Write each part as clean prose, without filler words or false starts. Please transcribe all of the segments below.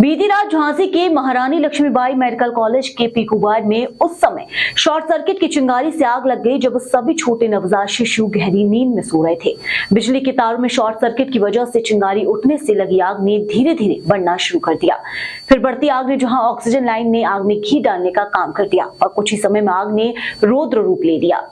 बीती रात झांसी के महारानी लक्ष्मीबाई मेडिकल कॉलेज के पीकू वार्ड में उस समय शॉर्ट सर्किट की चिंगारी से आग लग गई जब सभी छोटे नवजात शिशु गहरी नींद में सो रहे थे। बिजली के तारों में शॉर्ट सर्किट की वजह से चिंगारी उठने से लगी आग ने धीरे धीरे बढ़ना शुरू कर दिया। फिर बढ़ती आग ने जहां ऑक्सीजन लाइन ने आग में घी डालने का काम कर दिया और कुछ ही समय में आग ने रौद्र रूप ले लिया।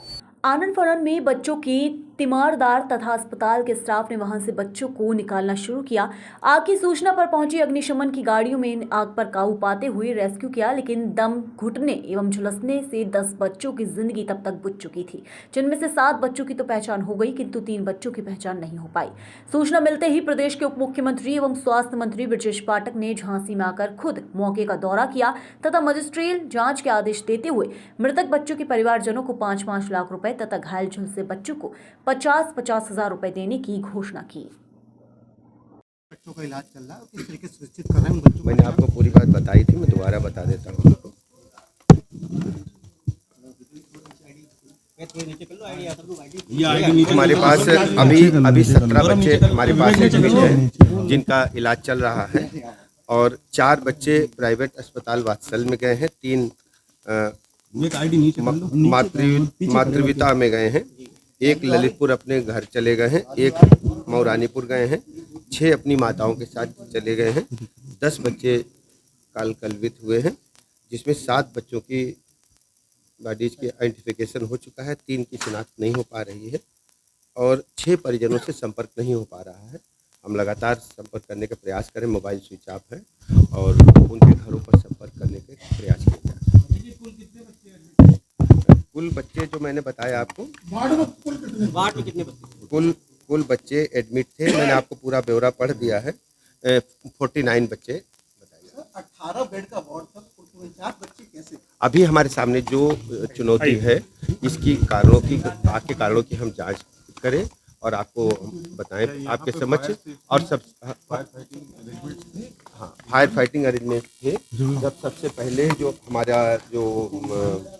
आनंद फानन में बच्चों की तीमारदार तथा अस्पताल के स्टाफ ने वहां से बच्चों को निकालना शुरू किया। आग की सूचना पर पहुंची अग्निशमन की गाड़ियों में आग पर काबू पाते हुए रेस्क्यू किया, लेकिन दम घुटने एवं झुलसने से 10 बच्चों की जिंदगी तब तक बुझ चुकी थी, जिनमें से 7 बच्चों की तो पहचान हो गई, किंतु 3 बच्चों की पहचान नहीं हो पाई। सूचना मिलते ही प्रदेश के उप मुख्यमंत्री एवं स्वास्थ्य मंत्री ब्रजेश पाठक ने झांसी में आकर खुद मौके का दौरा किया तथा मजिस्ट्रियल जांच के आदेश देते हुए मृतक बच्चों के परिवारजनों को 5-5 लाख रुपए तथा घायल झुलसे बच्चों को 50-50 हजार रुपए देने की घोषणा की। बच्चों का इलाज चल रहा है, किस तरीके से सुनिश्चित कर रहे हैं बच्चों। मैंने आपको पूरी बात बताई थी, मैं दोबारा बता देता हूँ आपको। हमारे पास अभी 17 बच्चे हमारे पास एडमिट हैं जिनका इलाज चल रहा है और 4 बच्चे प्राइवेट अस्पताल वात्सल में गए हैं, 3 मातृविता में गए हैं, 1 ललितपुर अपने घर चले गए हैं, 1 मौरानीपुर गए हैं, 6 अपनी माताओं के साथ चले गए हैं, 10 बच्चे कलवित हुए हैं, जिसमें 7 बच्चों की बॉडीज की आइडेंटिफिकेशन हो चुका है, 3 की शिनाख्त नहीं हो पा रही है और 6 परिजनों से संपर्क नहीं हो पा रहा है। हम लगातार संपर्क करने का प्रयास करें, मोबाइल स्विच ऑफ है और उनके घरों पर संपर्क करने के प्रयास किए जाए। कुल बच्चे जो मैंने बताया आपको, वार्ड में कितने बच्चे? कुल बच्चे एडमिट थे, मैंने आपको पूरा ब्यौरा पढ़ दिया है। 49 बच्चे बताइए। 18 बेड का वार्ड था, 49 बच्चे कैसे? अभी हमारे सामने जो चुनौती है, इसकी आग के कारणों की हम जांच करें और आपको बताएं आपके समक्ष। और सब फायर फाइटिंग अरेंजमेंट थे। जब सबसे पहले जो हमारा जो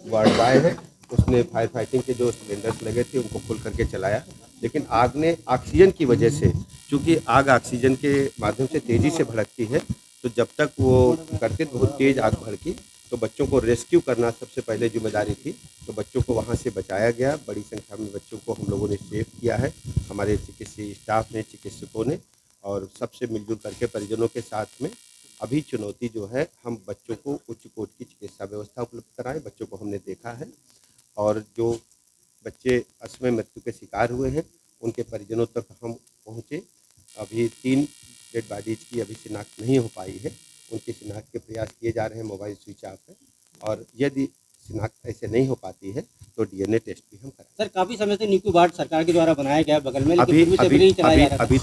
वार्ड बॉय है उसने फायर फाइटिंग के जो सिलेंडर्स लगे थे उनको खोल करके चलाया, लेकिन आग ने ऑक्सीजन की वजह से, चूँकि आग ऑक्सीजन के माध्यम से तेज़ी से भड़कती है, तो जब तक वो करते तो बहुत तेज़ आग भड़की, तो बच्चों को रेस्क्यू करना सबसे पहले जिम्मेदारी थी। तो बच्चों को वहाँ से बचाया गया, बड़ी संख्या में बच्चों को हम लोगों ने सेव किया है, हमारे चिकित्सीय स्टाफ ने, चिकित्सकों ने, और सबसे मिलजुल करके परिजनों के साथ में। अभी चुनौती जो है, हम बच्चों को उच्च कोट की चिकित्सा व्यवस्था उपलब्ध कराएं। बच्चों को हमने देखा है और जो बच्चे असमय मृत्यु के शिकार हुए हैं उनके परिजनों तक हम पहुँचे। अभी 3 डेड बॉडीज की अभी शिनाख्त नहीं हो पाई है, उनकी शिनाख्त के प्रयास किए जा रहे हैं, मोबाइल स्विच ऑफ है और यदि शिनाख्त ऐसे नहीं हो पाती है तो DNA टेस्ट भी हम करेंगे। सर, काफी समय से नीकू वार्ड सरकार के द्वारा बनाया गया है बगल में, अभी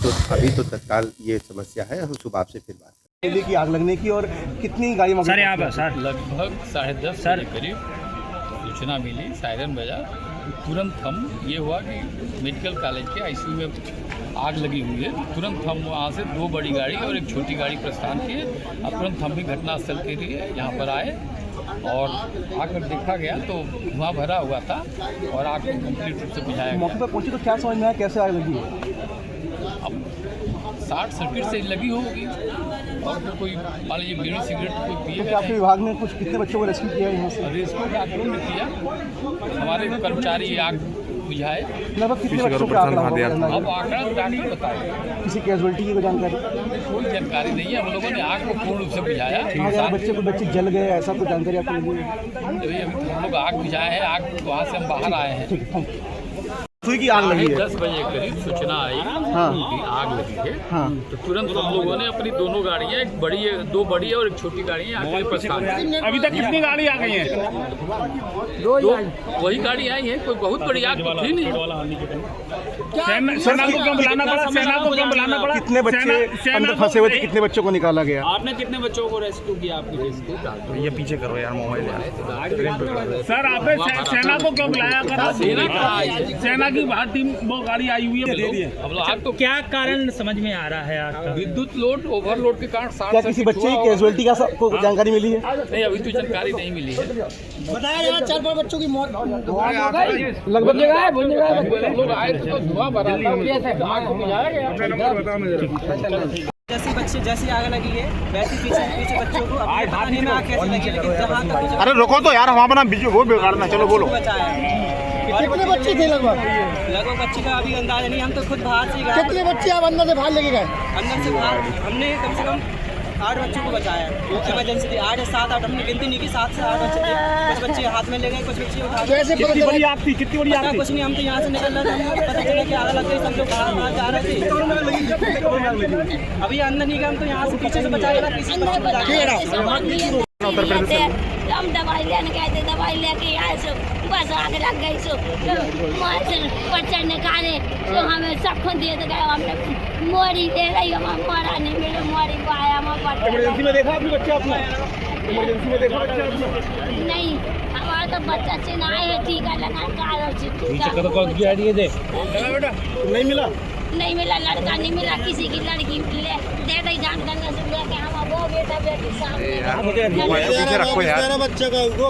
तो तत्काल ये समस्या है। हम सुबह आपसे फिर बात बिजली की आग लगने की और कितनी गाड़ी सर यहाँ पर सर लगभग 10:30 के करीब सूचना मिली, सायरन बजा। तुरंत हम ये हुआ कि मेडिकल कॉलेज के ICU में आग लगी हुई है। तुरंत हम वहाँ से 2 बड़ी गाड़ी और 1 छोटी गाड़ी प्रस्थान किए और तुरंत हम भी घटनास्थल के लिए यहाँ पर आए और आकर देखा गया तो धुआं भरा हुआ था और आग को कंप्लीट रूप से बुझाया गया। मौके पर पहुंची तो क्या समझ में आया, कैसे आग लगी? अब शॉर्ट सर्किट से लगी होगी और फिर कोई मान लीजिए बीड़ी सिगरेट कोई पिए। तो आपके विभाग ने कितने बच्चों को रेस्क्यू किया यहाँ से? रेस्क्यू डॉक्टरों ने किया, हमारे कर्मचारी आग बुझाए। लगभग कितने बच्चों का आंकड़ा होगा? अब आंकड़ा डॉक्टर बताए, किसी कैजुअल्टी की कोई जानकारी? कोई जानकारी नहीं है। हम लोगों ने आग को पूर्ण रूप से बुझाया। बच्चे जल गए, ऐसा कोई जानकारी आपको मिली? अभी हम लोग आग बुझाए हैं, आग वहाँ से हम बाहर आए हैं। की आग लगी है। 10 बजे करीब सूचना आई कि आग लगी है। तो तुरंत हम लोगों ने अपनी दोनों गाड़ियाँ, 2 बड़ी और 1 छोटी गाड़ी आगे प्रस्थान। अभी तक कितनी गाड़ी आ गई हैं? 2 वही गाड़ी आई है, कोई बहुत बड़ी आग तो थी नहीं। सेना को क्यों बुलाना पड़ा? कितने बच्चे अंदर फंसे हुए थे, कितने बच्चों को निकाला गया? आपने कितने बच्चों को रेस्क्यू किया? आपकी ये पीछे करो यार मोबाइल। सर आपने सेना को क्यों बुलाया? सेना की बाहर टीम वो गाड़ी आई हुई है। अब आग तो क्या कारण समझ में आ रहा है? आग का विद्युत लोड ओवरलोड के कारण क्या किसी बच्चे की कैजुअल्टी का को जानकारी मिली है? नहीं, अभी तो जानकारी नहीं मिली है। बताया जा रहा 4-5 बच्चों की मौत लगभग लोग आए तो धुआं भरा था। जैसे बच्चे जैसे आगे लगी है वैसे पीछे पीछे बच्चों को अपने पानी में आके ऐसे लगी, लेकिन जहाँ तक अरे रुको तो यार, हम अपना बीजू वो बिगाड़ना, चलो बोलो। बचाया कितने बच्चे थे लगभग? लगभग बच्चे का अभी अंदाजा नहीं, हम तो खुद बाहर से गए। कितने बच्चे आप अंदर से बाहर लेके गए? अंदर से बाहर हमने कम से कम 8 बच्चों को बचाया। इमरजेंसी थी 8 या 7 8, हमने गिनती नहीं की, 7 से 8 बच्चे थे। कुछ बच्चे हाथ में ले गए, कुछ बच्चे उठा कैसे पता कितनी बड़ी चला? आग थी, कितनी बड़ी आग थी? कुछ नहीं, हम तो यहाँ से निकल रहे थे, हमें पता चला कि आग लग गई, सब लोग बाहर जा रहे थे। अभी अंदर नहीं गए, हम तो यहाँ से पीछे से बचा लिया, पीछे से बच्चे बचा हम दवाई लेने गए थे, दवाई लेके आए सो बस आग लग गई सो बच्चा निकाले तो हमें सब खुद दे गए। हमने मोरी दे रही, हमारा मोरा नहीं मिले, मोरी को आया हमारा इमरजेंसी में देखा आपने बच्चे आपने? इमरजेंसी में देखा बच्चे आपने? नहीं, हमारा तो बच्चा चिनाए है, टीका लगा नहीं मिला? नहीं मिला, लड़का नहीं मिला, किसी की लड़की ले दे गई जान करने से लेके हम वो बेटा बेटी सामने बच्चे का उनको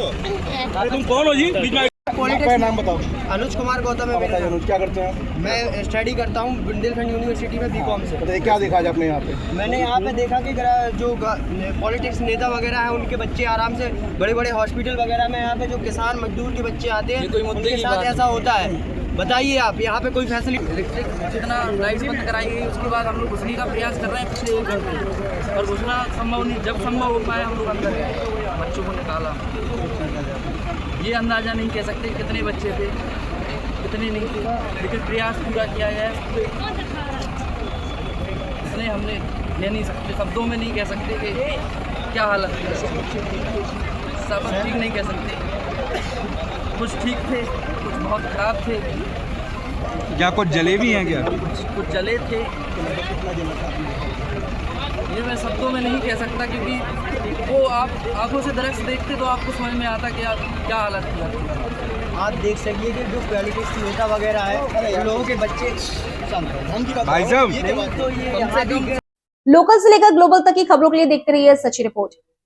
अरे तुम कौन हो जी? बीच में आपका नाम बताओ। अनुज कुमार गौतम है। बताइए अनुज, क्या करते हैं? मैं स्टडी करता हूँ बुंदेलखंड यूनिवर्सिटी में बीकॉम से। बताइए क्या देखा आज आपने यहाँ पे? मैंने यहाँ पे देखा कि जो पॉलिटिक्स नेता वगैरह हैं उनके बच्चे आराम से बड़े बड़े हॉस्पिटल वगैरह में, यहाँ पे जो किसान मजदूर के बच्चे आते हैं उनके साथ ऐसा होता है। बताइए आप, यहाँ पे कोई फैसिलिटी? जितना लाइट बंद कराई गई उसके बाद हम लोग घुसने का प्रयास कर रहे हैं पिछले 1 घंटे, और घुसना संभव नहीं, जब संभव हो पाए हम लोग अंदर गए, बच्चों को निकाला। ये अंदाज़ा नहीं कह सकते कितने बच्चे थे, कितने नहीं थे, लेकिन प्रयास पूरा किया गया है। इसलिए हमने कह नहीं सकते, शब्दों में नहीं कह सकते कि क्या हालत थी, सब ठीक नहीं कह सकते। कुछ ठीक थे, कुछ बहुत ख़राब थे। क्या कुछ जले भी हैं क्या? कुछ जले थे, ये मैं शब्दों में नहीं कह सकता, क्योंकि वो आप आंखों से दृश्य देखते तो आपको समझ में आता कि क्या हालत थी। आप देख सकिए कि जो पॉलिटिक्स नेता वगैरह है उन लोगों के बच्चे भाई साहब तो ये लोकल से लेकर ग्लोबल तक की खबरों के लिए देखते रहिए सच्ची रिपोर्ट।